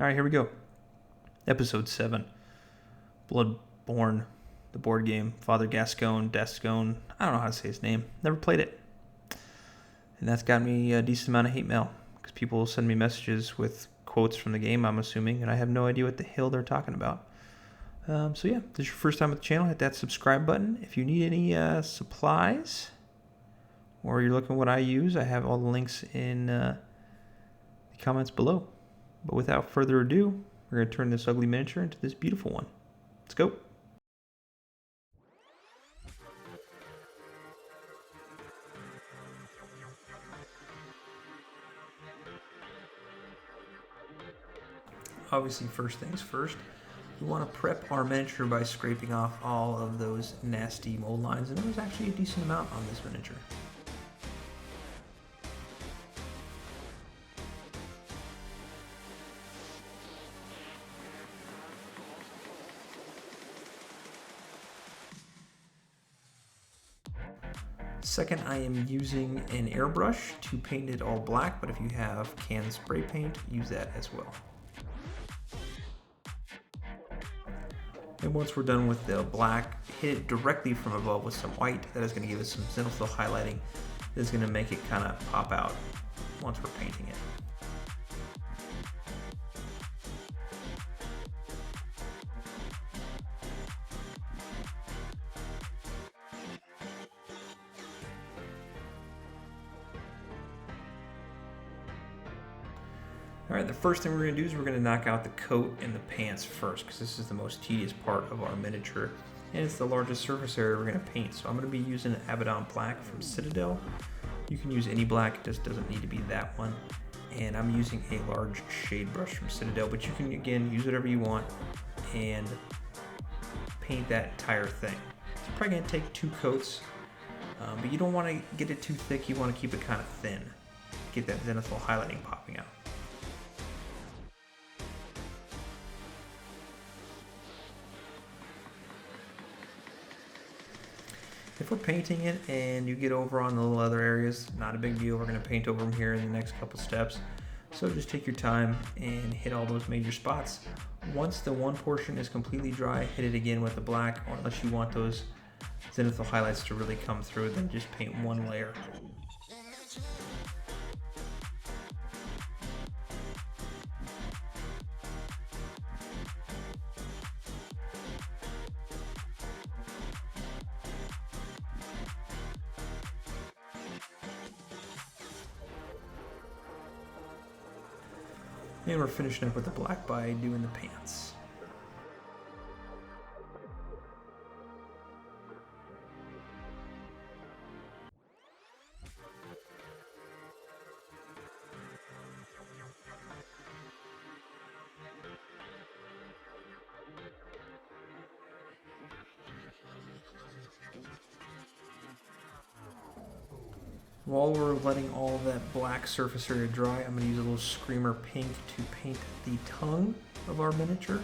Alright, here we go. Episode 7. Bloodborne, the board game. Father Gascoigne, I don't know how to say his name. Never played it. And that's got me a decent amount of hate mail. Because people send me messages with quotes from the game, I'm assuming. And I have no idea what the hell they're talking about. So yeah, if this is your first time with the channel, hit that subscribe button. If you need any supplies, or you're looking at what I use, I have all the links in the comments below. But without further ado, we're going to turn this ugly miniature into this beautiful one. Let's go. Obviously, first things first, we want to prep our miniature by scraping off all of those nasty mold lines, and there was actually a decent amount on this miniature. Second, I am using an airbrush to paint it all black, but if you have canned spray paint, use that as well. And once we're done with the black, hit it directly from above with some white. That is going to give us some zenithal highlighting. That is going to make it kind of pop out once we're painting it. Alright, the first thing we're going to do is we're going to knock out the coat and the pants first, because this is the most tedious part of our miniature, and it's the largest surface area we're going to paint. So I'm going to be using an Abbadon Black from Citadel. You can use any black, it just doesn't need to be that one. And I'm using a large shade brush from Citadel, but you can, again, use whatever you want and paint that entire thing. It's probably going to take 2 coats, but you don't want to get it too thick, you want to keep it kind of thin. Get that zenithal highlighting popping out. If we're painting it and you get over on the little other areas, not a big deal. We're going to paint over them here in the next couple steps. So just take your time and hit all those major spots. Once the one portion is completely dry, hit it again with the black, or unless you want those zenithal highlights to really come through, then just paint one layer. And we're finishing up with the black by doing the pants. While we're letting all of that black surface area dry, I'm going to use a little Screamer Pink to paint the tongue of our miniature.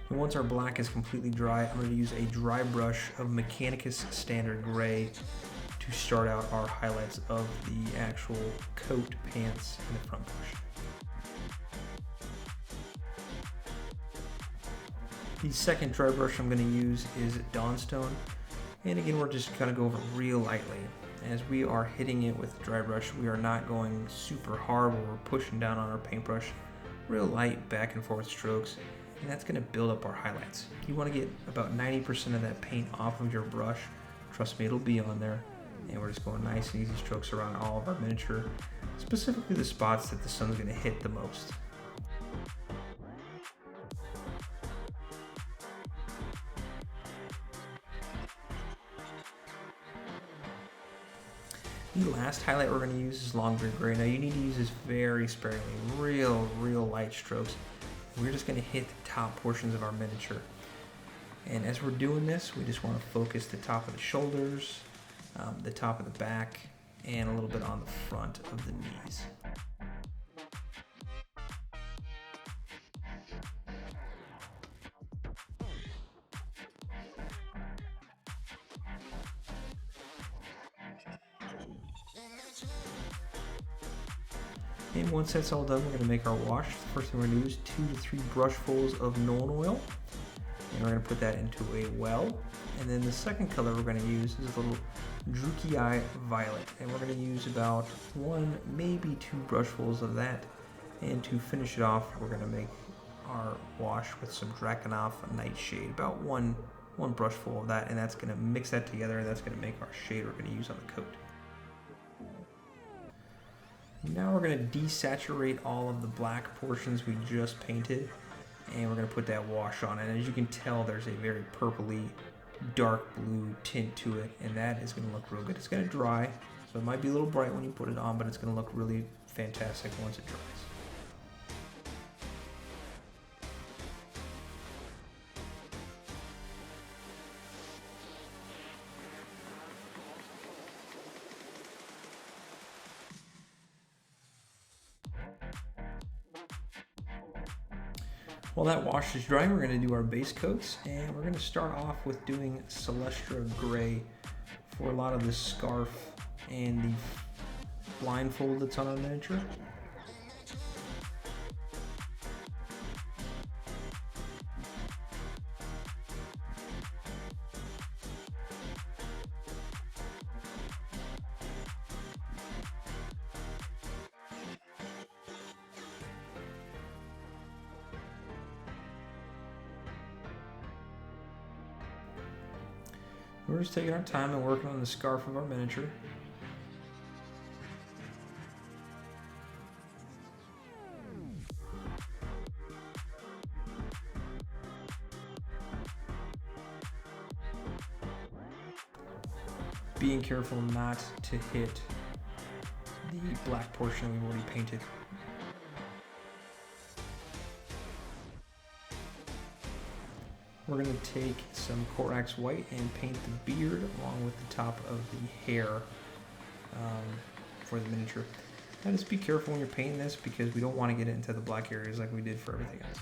And once our black is completely dry, I'm going to use a dry brush of Mechanicus Standard Gray to start out our highlights of the actual coat, pants, and the front portion. The second dry brush I'm going to use is Dawnstone. And again, we're just kind of go over real lightly. As we are hitting it with the dry brush, we are not going super hard where we're pushing down on our paintbrush. Real light back and forth strokes. And that's going to build up our highlights. You want to get about 90% of that paint off of your brush. Trust me, it'll be on there. And we're just going nice and easy strokes around all of our miniature, specifically the spots that the sun's going to hit the most. The last highlight we're going to use is Longbeard Grey. Now you need to use this very sparingly, real light strokes. We're just going to hit the top portions of our miniature. And as we're doing this, we just want to focus the top of the shoulders, the top of the back, and a little bit on the front of the knees. And once that's all done, we're going to make our wash. The first thing we're going to do is 2 to 3 brushfuls of Nulin Oil. And we're going to put that into a well. And then the second color we're going to use is a little Druchi Violet. And we're going to use about 1, maybe 2 brushfuls of that. And to finish it off, we're going to make our wash with some Drakenhof nightshade. About one brushful of that. And that's going to mix that together. And that's going to make our shade we're going to use on the coat. Now we're going to desaturate all of the black portions we just painted, and we're going to put that wash on. And as you can tell, there's a very purpley, dark blue tint to it, and that is going to look real good. It's going to dry, so it might be a little bright when you put it on, but it's going to look really fantastic once it dries. While that wash is drying, we're going to do our base coats, and we're going to start off with doing Celestra Grey for a lot of the scarf and the blindfold that's on our miniature. We're just taking our time and working on the scarf of our miniature. Being careful not to hit the black portion we've already painted. We're going to take some Corax White and paint the beard along with the top of the hair for the miniature. Now just be careful when you're painting this because we don't want to get it into the black areas like we did for everything else.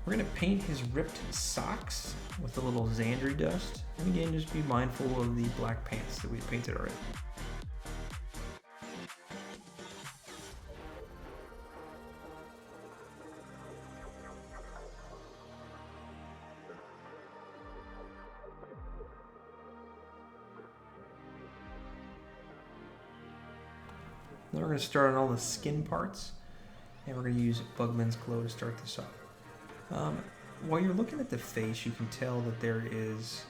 We're going to paint his ripped socks with a little Zandri Dust. And again, just be mindful of the black pants that we painted already. Then we're going to start on all the skin parts, and we're going to use Bugman's Glow to start this off. While you're looking at the face, you can tell that there is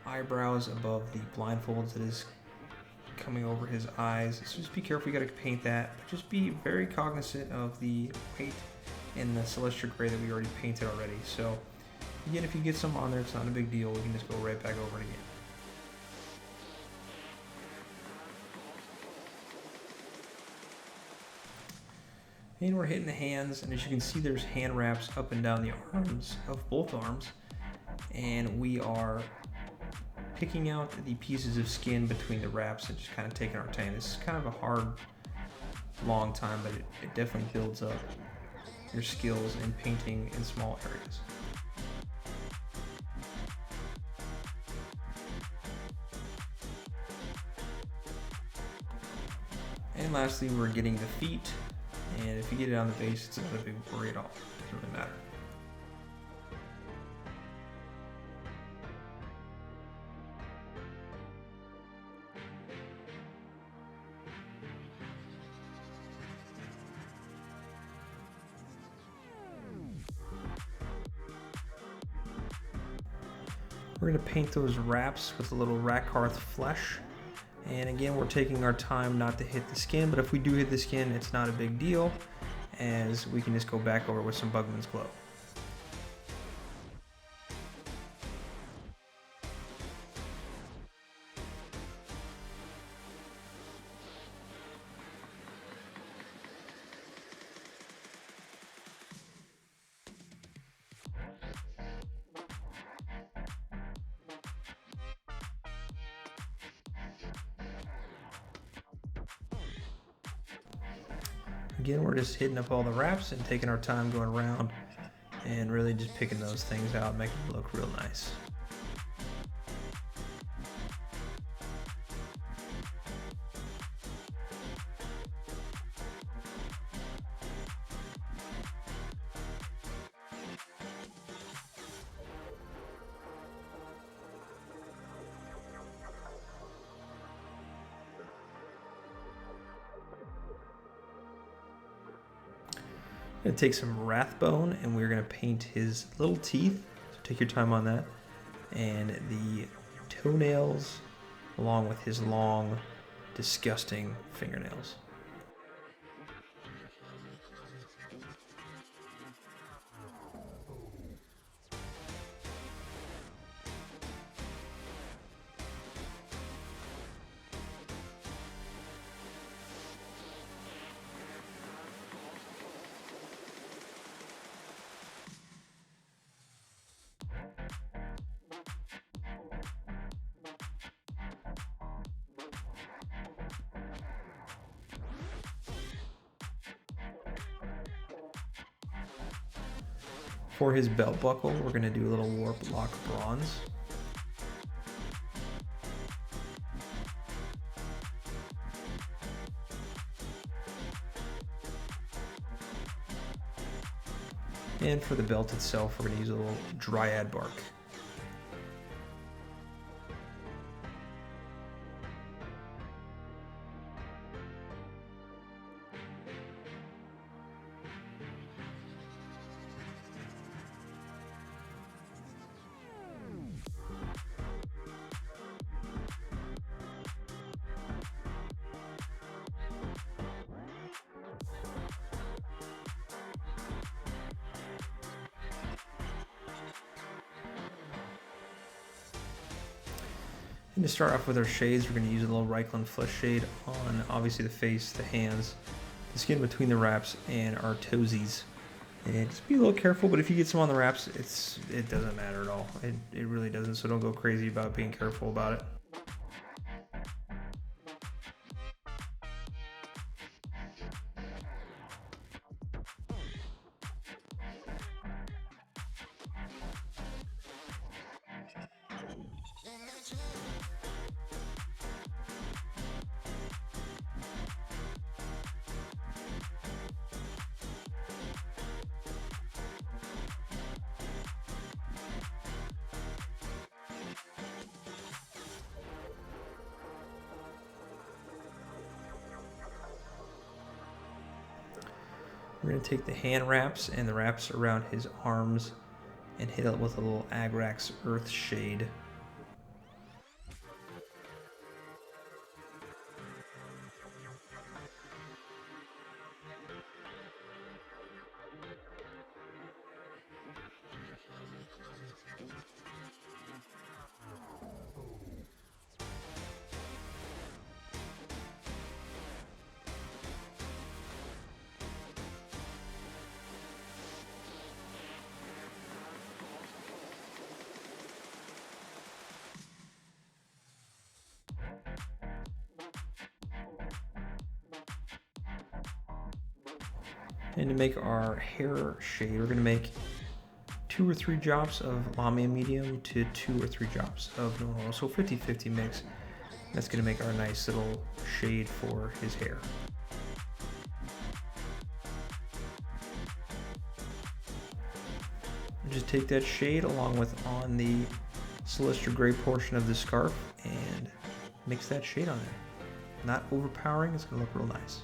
eyebrows above the blindfolds that is coming over his eyes. So just be careful, you gotta paint that. But just be very cognizant of the white and the Celestra Grey that we already painted already. So again, if you get some on there, it's not a big deal. We can just go right back over it again. And we're hitting the hands, and as you can see, there's hand wraps up and down the arms of both arms, and we are picking out the pieces of skin between the wraps and just kind of taking our time. This is kind of a hard, long time, but it definitely builds up your skills in painting in small areas. And lastly, we're getting the feet. And if you get it on the base, it's not a big worry at all. It doesn't really matter. We're going to paint those wraps with a little Rakarth Flesh. And again, we're taking our time not to hit the skin, but if we do hit the skin, it's not a big deal, as we can just go back over with some Bugman's Glow. Again, we're just hitting up all the wraps and taking our time going around and really just picking those things out, making it look real nice. I'm going to take some Wraithbone and we're going to paint his little teeth, so take your time on that, and the toenails along with his long, disgusting fingernails. For his belt buckle, we're going to do a little Warplock Bronze. And for the belt itself, we're going to use a little Dryad Bark. And to start off with our shades, we're going to use a little Reikland Fleshshade on obviously the face, the hands, the skin between the wraps, and our toesies. And just be a little careful, but if you get some on the wraps, it doesn't matter at all. It really doesn't, so don't go crazy about being careful about it. We're going to take the hand wraps and the wraps around his arms and hit it with a little Agrax Earthshade. And to make our hair shade, we're going to make 2 or 3 drops of Lahmian Medium to 2 or 3 drops of Nulin Oil. So 50-50 mix. That's going to make our nice little shade for his hair. Just take that shade along with on the Celestra Grey portion of the scarf and mix that shade on there. Not overpowering, it's going to look real nice.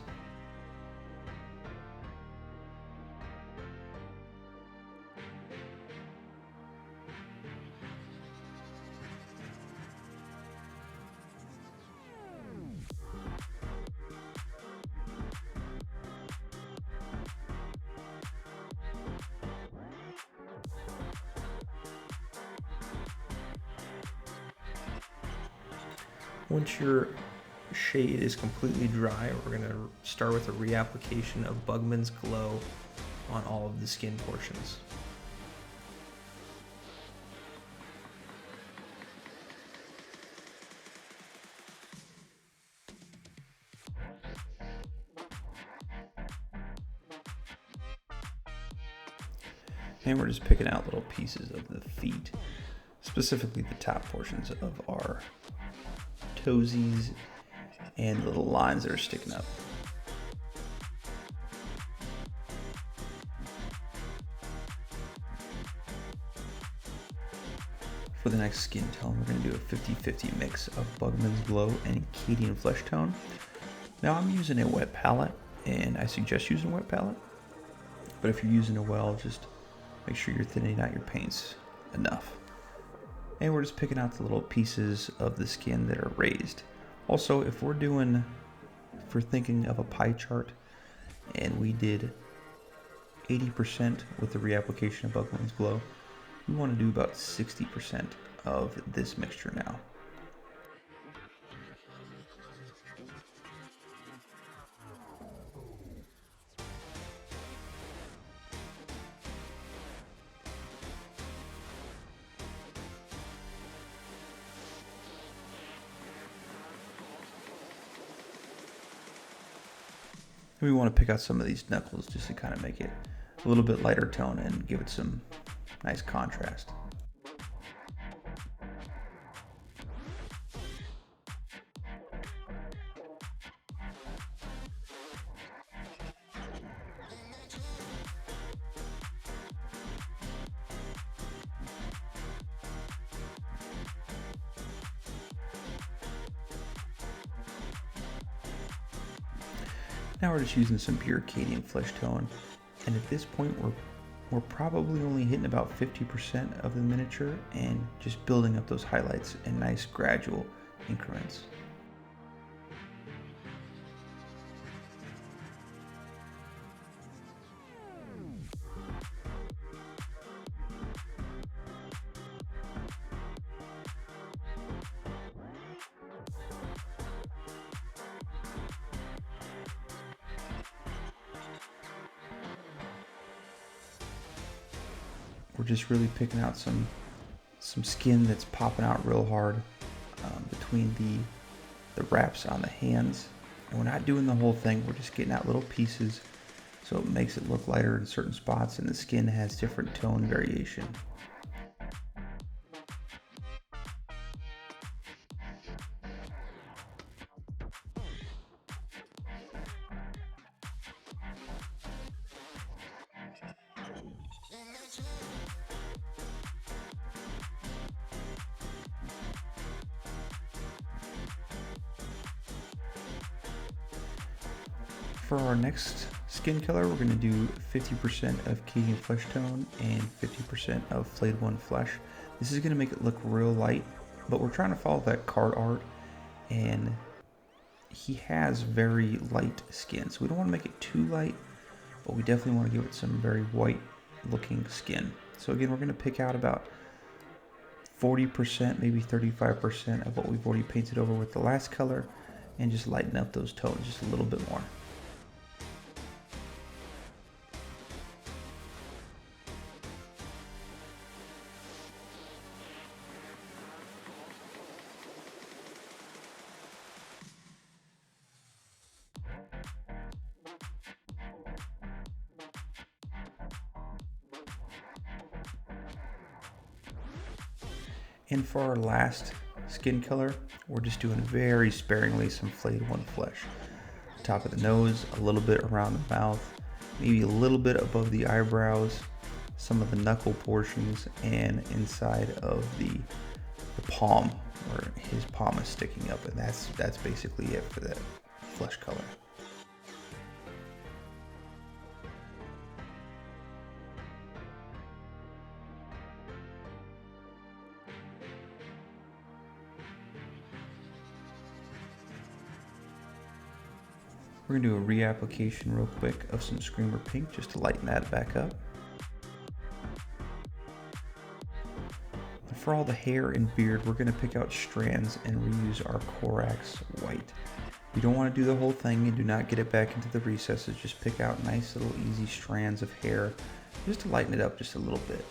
Once your shade is completely dry, we're going to start with a reapplication of Bugman's Glow on all of the skin portions. And we're just picking out little pieces of the feet, specifically the top portions of our toesies and little lines that are sticking up. For the next skin tone, we're going to do a 50-50 mix of Bugman's Glow and Cadian Fleshtone. Now I'm using a wet palette, and I suggest using a wet palette, but if you're using a well, just make sure you're thinning out your paints enough. And we're just picking out the little pieces of the skin that are raised. Also, if we're thinking of a pie chart, and we did 80% with the reapplication of Bugman's Glow, we want to do about 60% of this mixture now. And we want to pick out some of these knuckles just to kind of make it a little bit lighter tone and give it some nice contrast. Now we're just using some pure Cadian Fleshtone, and at this point we're probably only hitting about 50% of the miniature and just building up those highlights in nice gradual increments. We're just really picking out some skin that's popping out real hard between the wraps on the hands. And we're not doing the whole thing, we're just getting out little pieces so it makes it look lighter in certain spots and the skin has different tone variation. For our next skin color, we're going to do 50% of Cadian Fleshtone and 50% of Flayed One Flesh. This is going to make it look real light, but we're trying to follow that card art, and he has very light skin, so we don't want to make it too light, but we definitely want to give it some very white looking skin. So again, we're going to pick out about 40%, maybe 35% of what we've already painted over with the last color, and just lighten up those tones just a little bit more. And for our last skin color, we're just doing very sparingly some Flayed One Flesh. Top of the nose, a little bit around the mouth, maybe a little bit above the eyebrows, some of the knuckle portions, and inside of the palm, where his palm is sticking up, and that's basically it for that flesh color. We're going to do a reapplication real quick of some Screamer Pink just to lighten that back up. And for all the hair and beard, we're going to pick out strands and reuse our Corax White. You don't want to do the whole thing and do not get it back into the recesses. Just pick out nice little easy strands of hair just to lighten it up just a little bit.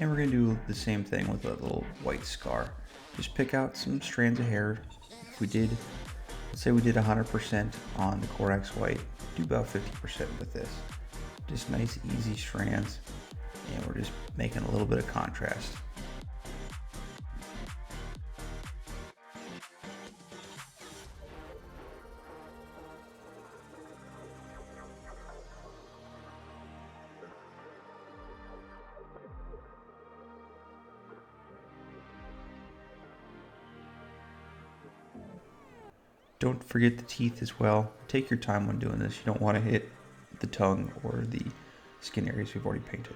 And we're going to do the same thing with a little white scar. Just pick out some strands of hair. If we did, let's say we did 100% on the Corax White, do about 50% with this. Just nice, easy strands. And we're just making a little bit of contrast. Don't forget the teeth as well. Take your time when doing this. You don't want to hit the tongue or the skin areas we've already painted.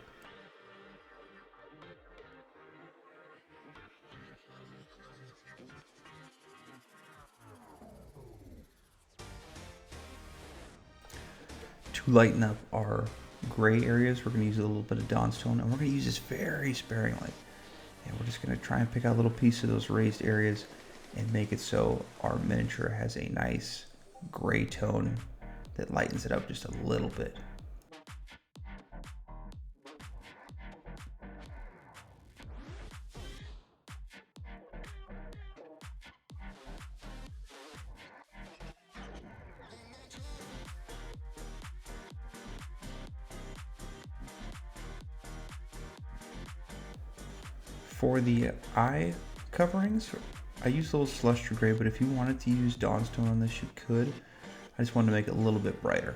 To lighten up our gray areas, we're going to use a little bit of Dawnstone, and we're going to use this very sparingly. And we're just going to try and pick out a little piece of those raised areas and make it so our miniature has a nice gray tone that lightens it up just a little bit. For the eye coverings, I use a little Celestra Grey, but if you wanted to use Dawnstone on this, you could. I just wanted to make it a little bit brighter.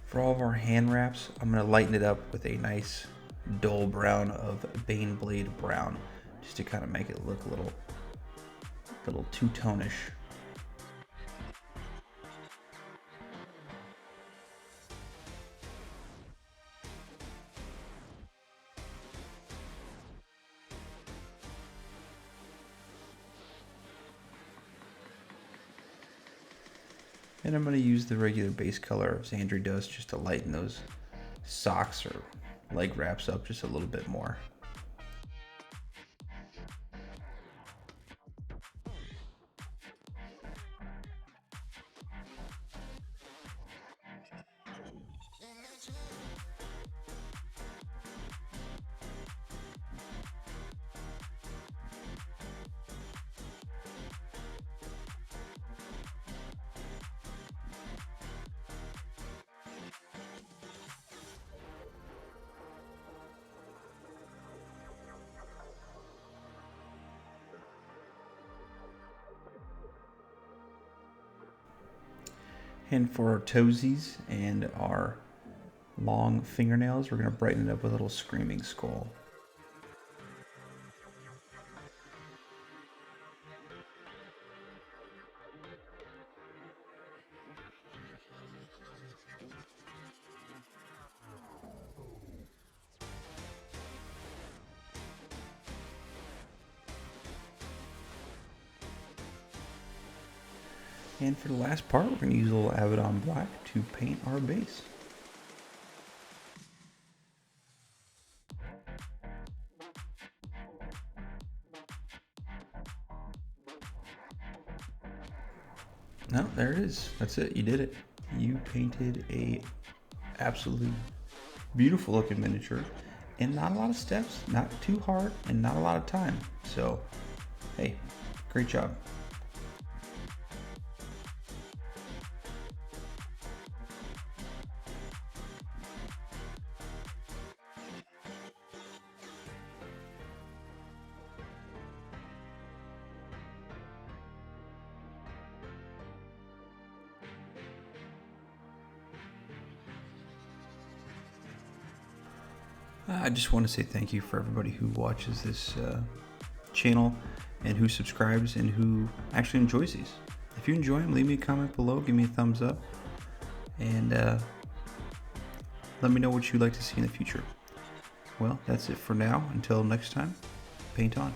For all of our hand wraps, I'm going to lighten it up with a nice dull brown of Baneblade Brown, just to kind of make it look a little two-tonish. And I'm going to use the regular base color of Zandri Dust just to lighten those socks or leg wraps up just a little bit more. And for our toesies and our long fingernails, we're going to brighten it up with a little screaming skull. And for the last part, we're going to use a little Abbadon Black to paint our base. No, there it is. That's it. You did it. You painted a absolutely beautiful looking miniature and not a lot of steps, not too hard, and not a lot of time. So, hey, great job. I just want to say thank you for everybody who watches this channel and who subscribes and who actually enjoys these. If you enjoy them, leave me a comment below, give me a thumbs up, and let me know what you'd like to see in the future. Well, that's it for now. Until next time, paint on.